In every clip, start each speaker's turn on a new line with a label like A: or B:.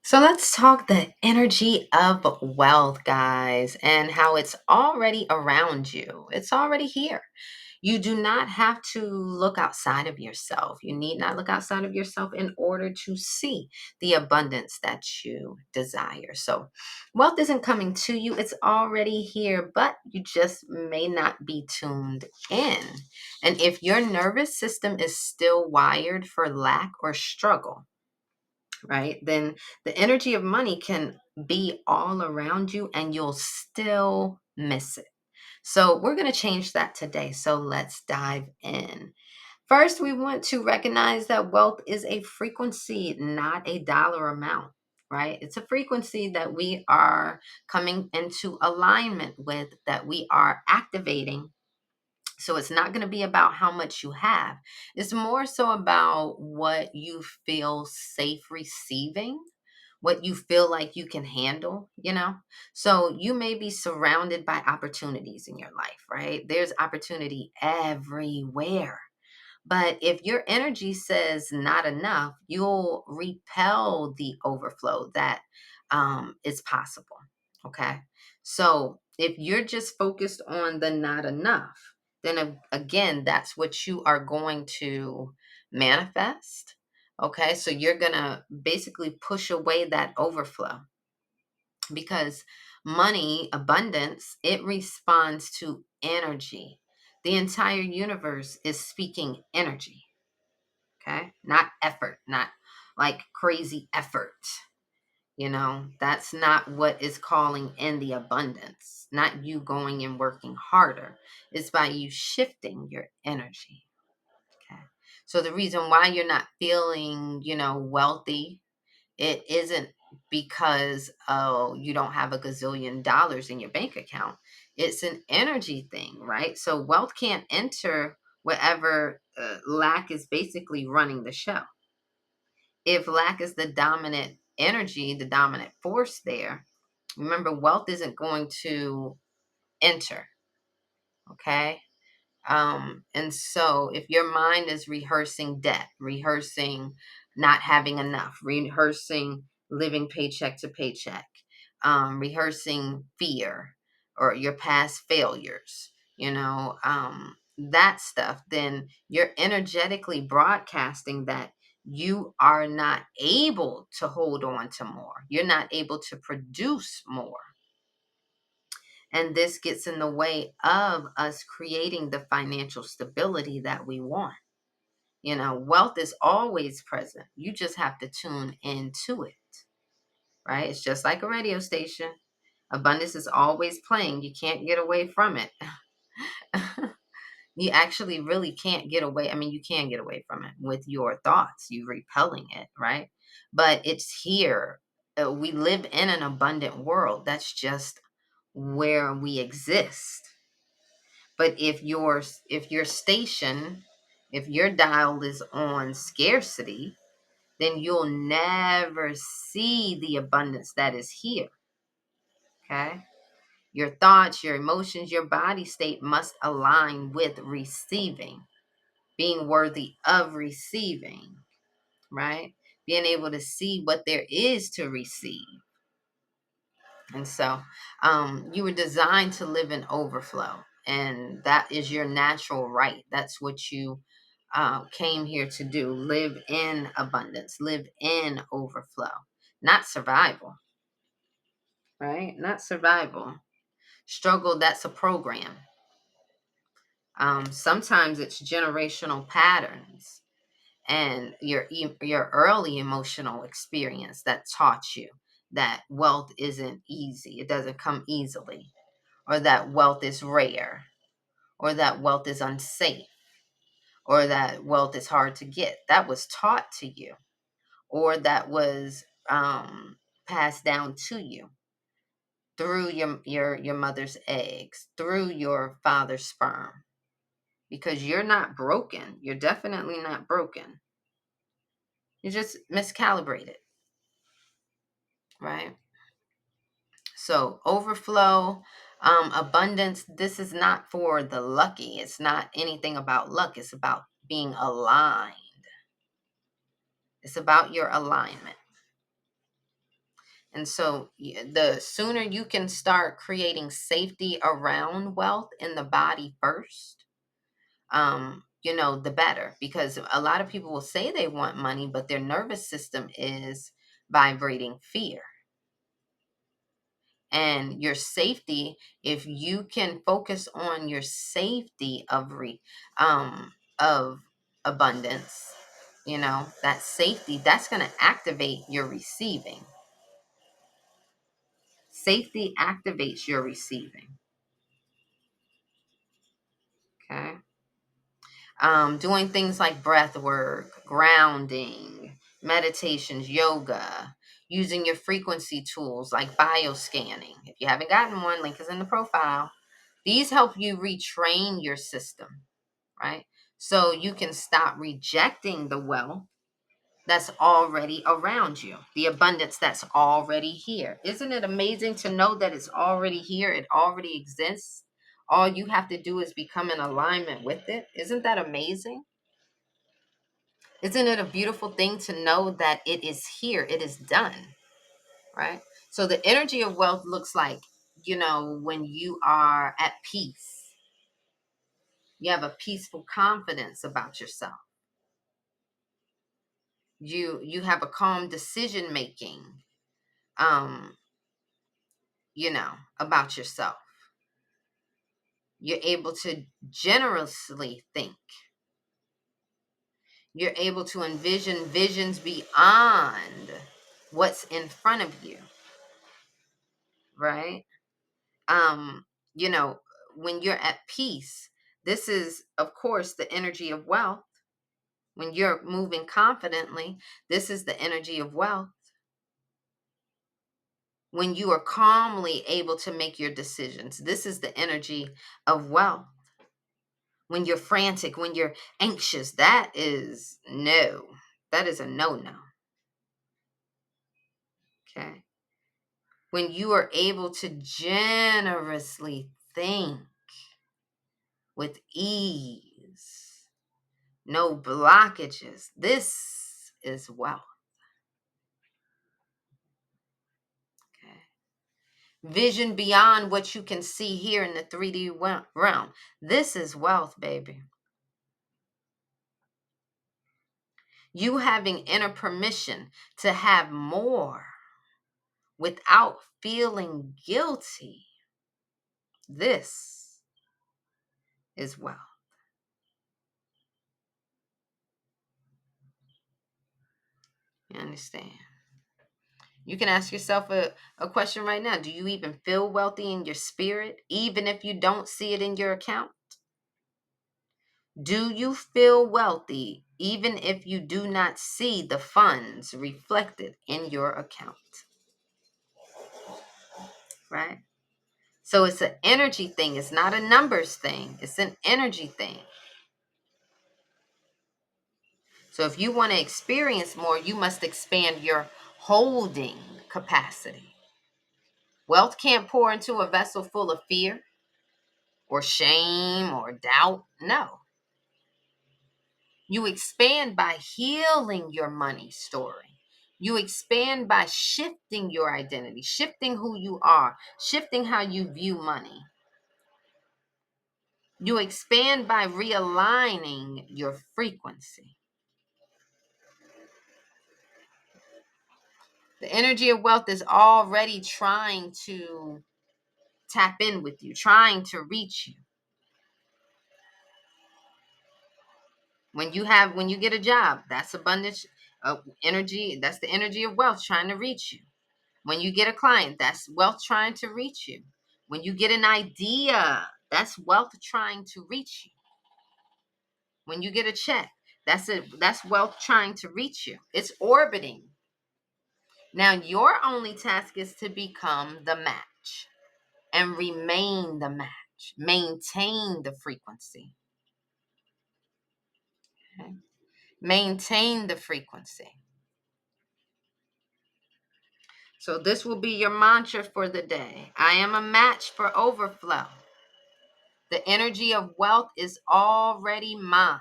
A: So let's talk the energy of wealth, guys, and how it's already around you. It's already here. You do not have to look outside of yourself. You need not look outside of yourself in order to see the abundance that you desire. So, wealth isn't coming to you, it's already here, but you just may not be tuned in. And if your nervous system is still wired for lack or struggle, right? Then the energy of money can be all around you and you'll still miss it. So we're going to change that today. So let's dive in. First, we want to recognize that wealth is a frequency, not a dollar amount, right? It's a frequency that we are coming into alignment with, that we are activating. So it's not going to be about how much you have. It's more so about what you feel safe receiving, what you feel like you can handle. So you may be surrounded by opportunities in your life, right? There's opportunity everywhere. But if your energy says not enough, you'll repel the overflow that is possible. Okay. So if you're just focused on the not enough, then again, that's what you are going to manifest. Okay. So you're going to basically push away that overflow because money, abundance, it responds to energy. The entire universe is speaking energy. Okay. Not effort, not like crazy effort. That's not what is calling in the abundance, not you going and working harder. It's by you shifting your energy. Okay. So the reason why you're not feeling, wealthy, it isn't because, oh, you don't have a gazillion dollars in your bank account. It's an energy thing, right? So wealth can't enter wherever lack is basically running the show. If lack is the dominant energy, the dominant force there, remember, wealth isn't going to enter. Okay. And so if your mind is rehearsing debt, rehearsing not having enough, rehearsing living paycheck to paycheck, rehearsing fear or your past failures, that stuff, then you're energetically broadcasting that you are not able to hold on to more. You're not able to produce more. And this gets in the way of us creating the financial stability that we want. Wealth is always present. You just have to tune into it, right? It's just like a radio station. Abundance is always playing. You can't get away from it. You actually really can't get away. I mean, you can get away from it with your thoughts, you repelling it, right? But it's here. We live in an abundant world. That's just where we exist. But if your station, if your dial is on scarcity, then you'll never see the abundance that is here. Okay? Your thoughts, your emotions, your body state must align with receiving, being worthy of receiving, right? Being able to see what there is to receive. And so you were designed to live in overflow, and that is your natural right. That's what you came here to do: live in abundance, live in overflow, not survival, right? Not survival. Struggle, that's a program. Sometimes it's generational patterns and your early emotional experience that taught you that wealth isn't easy. It doesn't come easily, or that wealth is rare, or that wealth is unsafe, or that wealth is hard to get. That was taught to you, or that was passed down to you through your mother's eggs, through your father's sperm. Because you're not broken. You're definitely not broken. You're just miscalibrated, right? So overflow, abundance, this is not for the lucky. It's not anything about luck. It's about being aligned. It's about your alignment. And so the sooner you can start creating safety around wealth in the body first, the better. Because a lot of people will say they want money, but their nervous system is vibrating fear. And your safety, if you can focus on your safety of abundance, that safety, that's going to activate your receiving. Safety activates your receiving. Okay. Doing things like breath work, grounding, meditations, yoga, using your frequency tools like bioscanning. If you haven't gotten one, link is in the profile. These help you retrain your system, right? So you can stop rejecting the wealth that's already around you, the abundance that's already here. Isn't it amazing to know that it's already here? It already exists. All you have to do is become in alignment with it. Isn't that amazing? Isn't it a beautiful thing to know that it is here? It is done, right? So the energy of wealth looks like, when you are at peace, you have a peaceful confidence about yourself. You have a calm decision making, um, about yourself. You're able to generously think. You're able to envision visions beyond what's in front of you, right? um you know when you're at peace, this is of course the energy of wealth. When you're moving confidently, this is the energy of wealth. When you are calmly able to make your decisions, this is the energy of wealth. When you're frantic, when you're anxious, that is a no. Okay. When you are able to generously think with ease, no blockages. This is wealth. Okay. Vision beyond what you can see here in the 3D realm. This is wealth, baby. You having inner permission to have more without feeling guilty. This is wealth. You understand? You can ask yourself a question right now. Do you even feel wealthy in your spirit, even if you don't see it in your account? Do you feel wealthy even if you do not see the funds reflected in your account? Right? So it's an energy thing. It's not a numbers thing. It's an energy thing. So if you want to experience more, you must expand your holding capacity. Wealth can't pour into a vessel full of fear or shame or doubt. No. You expand by healing your money story. You expand by shifting your identity, shifting who you are, shifting how you view money. You expand by realigning your frequency. The energy of wealth is already trying to tap in with you, trying to reach you. When you get a job, that's abundance of energy. That's the energy of wealth trying to reach you. When you get a client, that's wealth trying to reach you. When you get an idea, that's wealth trying to reach you. When you get a check, that's wealth trying to reach you. It's orbiting. Now your only task is to become the match and remain the match. Maintain the frequency. Okay? Maintain the frequency. So this will be your mantra for the day. I am a match for overflow. The energy of wealth is already mine.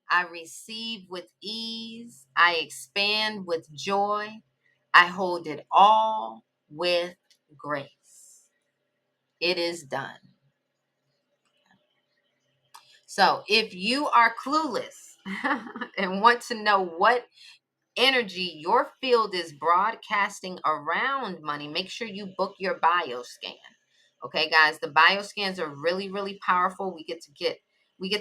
A: I receive with ease. I expand with joy. I hold it all with grace. It is done. So if you are clueless and want to know what energy your field is broadcasting around money, make sure you book your Bioscan. Okay, guys, the Bioscans are really, really powerful. We get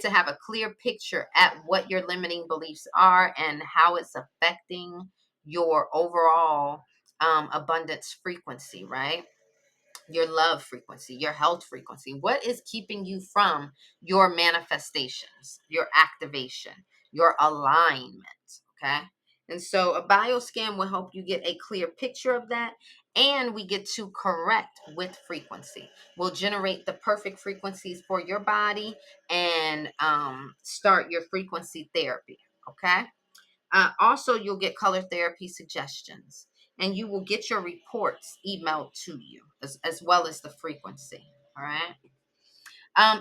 A: to have a clear picture at what your limiting beliefs are and how it's affecting your overall abundance frequency, right? Your love frequency, your health frequency. What is keeping you from your manifestations, your activation, your alignment? Okay. And so a bioscan will help you get a clear picture of that. And we get to correct with frequency. We'll generate the perfect frequencies for your body and start your frequency therapy. Okay. Also, you'll get color therapy suggestions and you will get your reports emailed to you as well as the frequency. All right.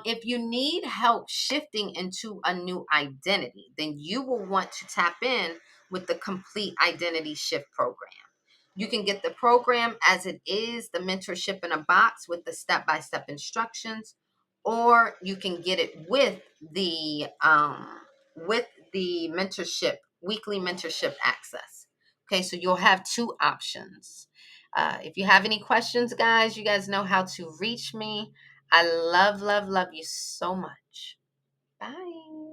A: If you need help shifting into a new identity, then you will want to tap in with the complete identity shift program. You can get the program as it is, the mentorship in a box with the step-by-step instructions, or you can get it with the mentorship, weekly mentorship access. Okay, so you'll have two options. If you have any questions, guys, you guys know how to reach me. I love, love, love you so much. Bye.